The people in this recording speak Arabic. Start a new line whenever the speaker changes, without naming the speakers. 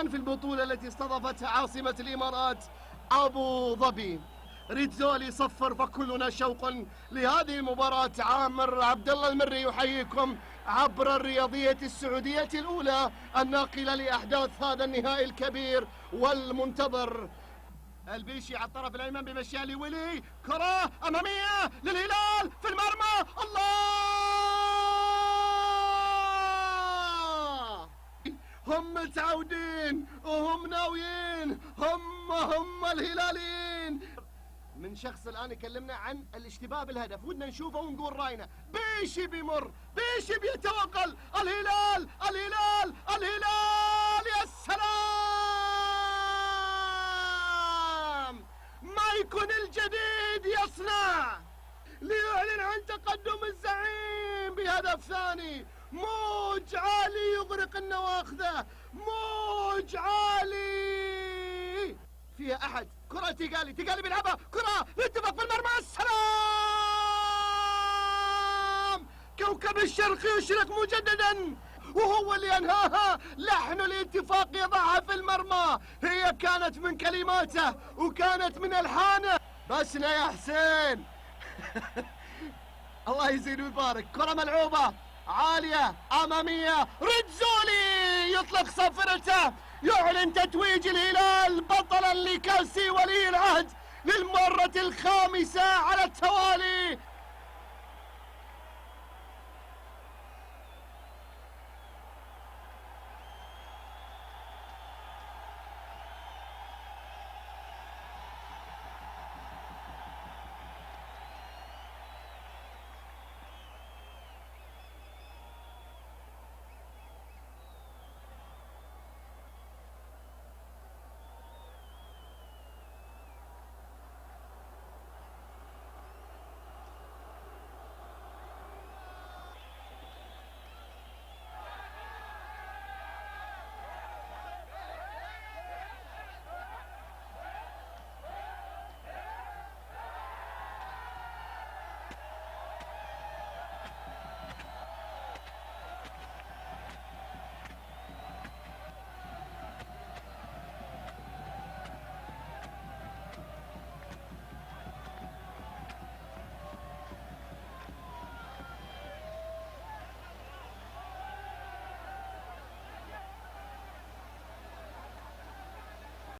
في البطولة التي استضافتها عاصمة الإمارات أبو ظبي. ريتزولي صفر فكلنا شوق لهذه المباراة. عامر عبد الله المري يحييكم عبر الرياضية السعودية الأولى الناقلة لأحداث هذا النهائي الكبير والمنتظر. البيشي على الطرف الأيمن بمشيها لولي، كرة أمامية للهلال في المرمى. الله، هم متعودين وهم ناويين، هم الهلاليين. من شخص الآن يكلمنا عن الاشتباه بالهدف، ودنا نشوفه ونقول راينا. بيشي بيمر، بيشي بيتوغل، الهلال الهلال الهلال، يا سلام. مايكون الجديد يصنع ليعلن عن تقدم الزعيم بهدف ثاني. موج عالي يغرق النواخذة، موج عالي. فيها أحد، كرة تيغالي بيلعبها، كرة اتفق بالمرمى. السلام، كوكب الشرق يشرق مجددا، وهو اللي أنهاها. لحن الاتفاق يضعها في المرمى، هي كانت من كلماته وكانت من ألحانه. بسنا يا حسين. الله يزيد ويبارك. كرة ملعوبة عالية أمامية، ريتزولي يطلق صافرته، يعلن تتويج الهلال بطلا لكأس ولي العهد للمرة الخامسة على التوالي.